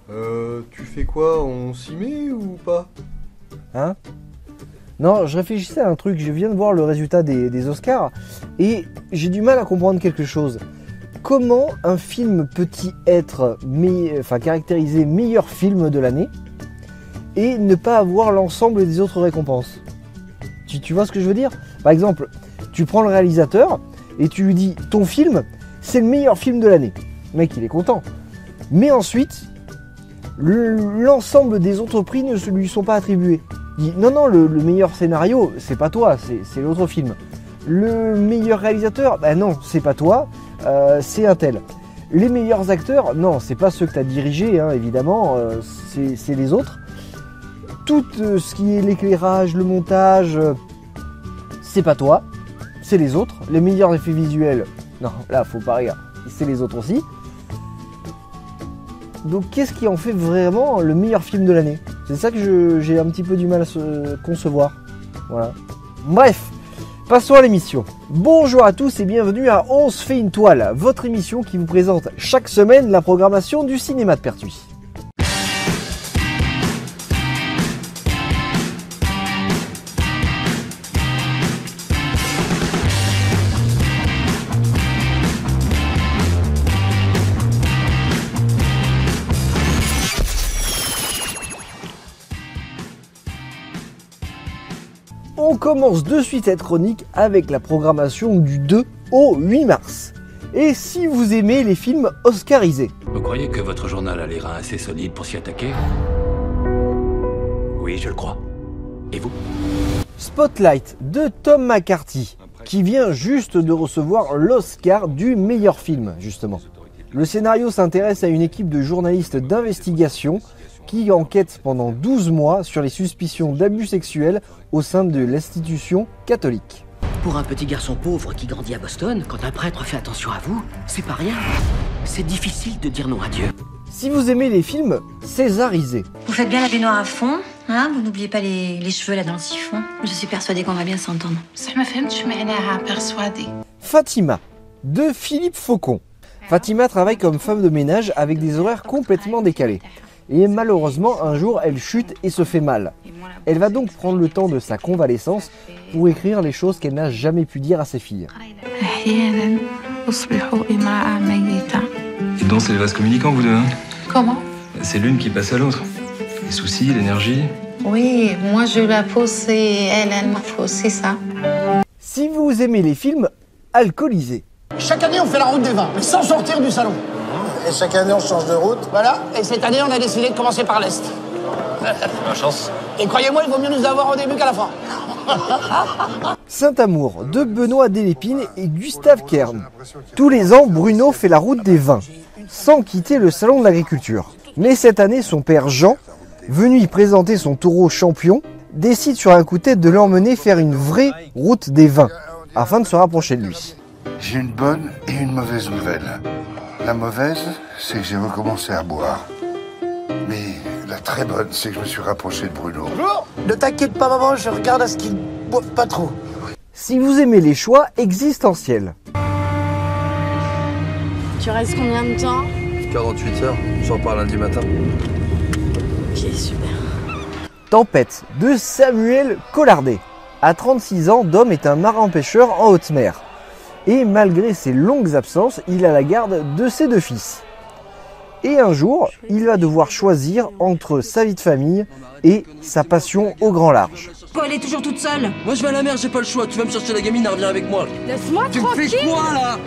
Tu fais quoi? On s'y met ou pas? Hein? Non, je réfléchissais à un truc, je viens de voir le résultat des Oscars et j'ai du mal à comprendre quelque chose. Comment un film peut-il être caractérisé meilleur film de l'année et ne pas avoir l'ensemble des autres récompenses? Tu vois ce que je veux dire? Par exemple, tu prends le réalisateur et tu lui dis ton film, c'est le meilleur film de l'année. Le mec, il est content. Mais ensuite, l'ensemble des autres prix ne lui sont pas attribués. Il dit non, le meilleur scénario, c'est pas toi, c'est l'autre film. Le meilleur réalisateur, bah non, c'est pas toi, c'est un tel. Les meilleurs acteurs, non, c'est pas ceux que tu as dirigés, hein, évidemment, c'est les autres. Tout ce qui est l'éclairage, le montage, c'est pas toi, c'est les autres. Les meilleurs effets visuels, non, là, faut pas rire, c'est les autres aussi. Donc qu'est-ce qui en fait vraiment le meilleur film de l'année? C'est ça que j'ai un petit peu du mal à concevoir. Voilà. Bref, passons à l'émission. Bonjour à tous et bienvenue à On se fait une toile, votre émission qui vous présente chaque semaine la programmation du cinéma de Pertuis. On commence de suite cette chronique avec la programmation du 2 au 8 mars. Et si vous aimez les films oscarisés. Vous croyez que votre journal a les reins assez solides pour s'y attaquer? Oui, je le crois. Et vous? Spotlight de Tom McCarthy, qui vient juste de recevoir l'Oscar du meilleur film, justement. Le scénario s'intéresse à une équipe de journalistes d'investigation qui enquête pendant 12 mois sur les suspicions d'abus sexuels au sein de l'institution catholique. Pour un petit garçon pauvre qui grandit à Boston, quand un prêtre fait attention à vous, c'est pas rien. C'est difficile de dire non à Dieu. Si vous aimez les films césarisés. Vous faites bien la baignoire à fond, hein? Vous n'oubliez pas les cheveux là dans le siphon. Je suis persuadée qu'on va bien s'entendre. Fatima, de Philippe Faucon. Fatima travaille comme femme de ménage avec des horaires complètement décalés. Et malheureusement, un jour, elle chute et se fait mal. Elle va donc prendre le temps de sa convalescence pour écrire les choses qu'elle n'a jamais pu dire à ses filles. Dis donc, c'est les vases communicants, vous deux, hein? Comment? C'est l'une qui passe à l'autre. Les soucis, l'énergie. Oui, moi je la pose et elle m'a posé ça. Si vous aimez les films alcoolisés. Chaque année, on fait la route des vins, mais sans sortir du salon. Et chaque année, on change de route. Voilà, et cette année, on a décidé de commencer par l'Est. La chance. Et croyez-moi, il vaut mieux nous avoir au début qu'à la fin. Saint-Amour, de Benoît Delépine et Gustave Kern. Tous les ans, Bruno fait la route des vins, sans quitter le salon de l'agriculture. Mais cette année, son père Jean, venu y présenter son taureau champion, décide sur un coup de tête de l'emmener faire une vraie route des vins, afin de se rapprocher de lui. J'ai une bonne et une mauvaise nouvelle. La mauvaise, c'est que j'ai recommencé à boire. Mais la très bonne, c'est que je me suis rapproché de Bruno. Bonjour. Ne t'inquiète pas, maman, je regarde à ce qu'il ne boive pas trop. Si vous aimez les choix existentiels. Tu restes combien de temps? 48 heures, j'en parle lundi matin. Ok, super. Tempête, de Samuel Collardet. À 36 ans, Dom est un marin-pêcheur en haute mer. Et malgré ses longues absences, il a la garde de ses deux fils. Et un jour, il va devoir choisir entre sa vie de famille et sa passion au grand large. Quoi, elle est toujours toute seule? Moi je vais à la mer, j'ai pas le choix. Tu vas me chercher la gamine, elle revient avec moi. Laisse-moi Tu me fais quoi là?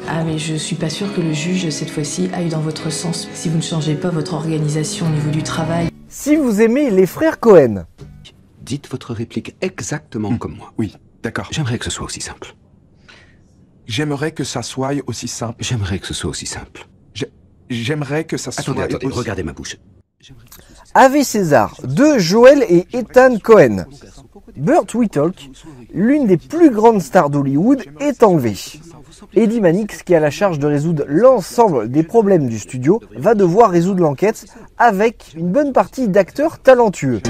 Ah mais je suis pas sûre que le juge, cette fois-ci, aille dans votre sens. Si vous ne changez pas votre organisation au niveau du travail. Si vous aimez les frères Cohen. Dites votre réplique exactement comme moi. Oui, d'accord. J'aimerais que ce soit aussi simple. J'aimerais que ça soit aussi simple. J'aimerais que ce soit aussi simple. J'aimerais que ça soit Attendez, aussi... regardez ma bouche. Ave César, de Joel et Ethan Cohen. Burt Whitlock, l'une des plus grandes stars d'Hollywood, est enlevée. Eddie Mannix, qui a la charge de résoudre l'ensemble des problèmes du studio, va devoir résoudre l'enquête avec une bonne partie d'acteurs talentueux.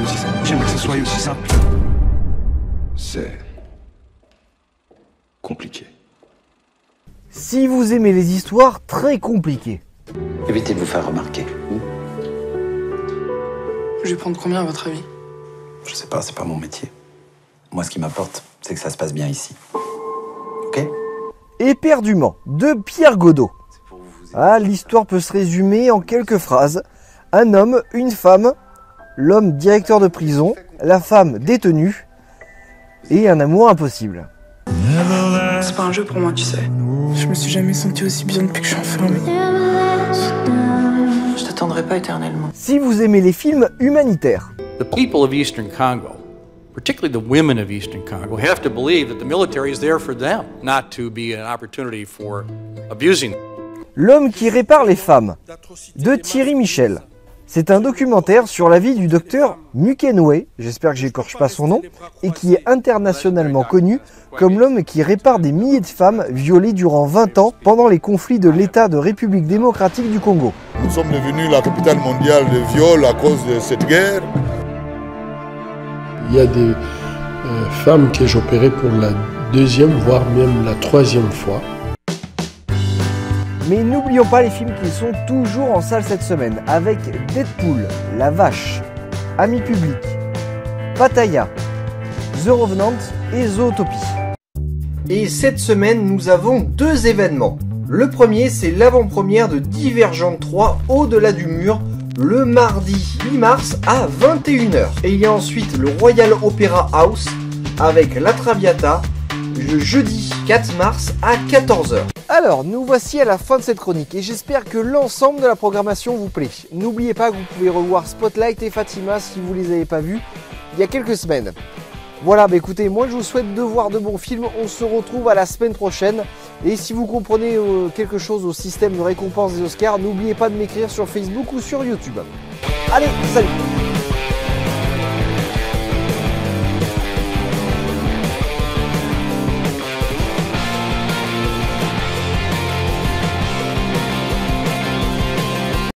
J'aimerais que ce soit aussi simple. C'est compliqué. Si vous aimez les histoires très compliquées. Évitez de vous faire remarquer. Je vais prendre combien à votre avis? Je sais pas, c'est pas mon métier. Moi, ce qui m'importe, c'est que ça se passe bien ici. Ok? Éperdument, de Pierre Godot. Ah, l'histoire peut se résumer en quelques phrases. Un homme, une femme, l'homme directeur de prison, la femme détenue, et un amour impossible. C'est pas un jeu pour moi, tu sais. Je me suis jamais sentie aussi bien depuis que je suis enfermée. Je t'attendrai pas éternellement. Si vous aimez les films humanitaires. The people of Eastern Congo, particularly the women of Eastern Congo, have to believe that the military is there for them, not to be an opportunity for abusing them. L'homme qui répare les femmes, de Thierry Michel. C'est un documentaire sur la vie du docteur Mukwege, j'espère que j'écorche pas son nom, et qui est internationalement connu comme l'homme qui répare des milliers de femmes violées durant 20 ans pendant les conflits de l'État de République démocratique du Congo. Nous sommes devenus la capitale mondiale de viol à cause de cette guerre. Il y a des femmes que j'opérais pour la deuxième, voire même la troisième fois. Mais n'oublions pas les films qui sont toujours en salle cette semaine, avec Deadpool, La Vache, Amis Publics, Pattaya, The Revenant et Zootopie. Et cette semaine, nous avons deux événements. Le premier, c'est l'avant-première de Divergente 3 Au-delà du mur, le mardi 8 mars à 21h. Et il y a ensuite le Royal Opera House avec La Traviata, le jeudi 4 mars à 14h. Alors, nous voici à la fin de cette chronique et j'espère que l'ensemble de la programmation vous plaît. N'oubliez pas que vous pouvez revoir Spotlight et Fatima si vous ne les avez pas vus il y a quelques semaines. Voilà, bah écoutez, moi je vous souhaite de voir de bons films, on se retrouve à la semaine prochaine. Et si vous comprenez quelque chose au système de récompense des Oscars, n'oubliez pas de m'écrire sur Facebook ou sur YouTube. Allez, salut!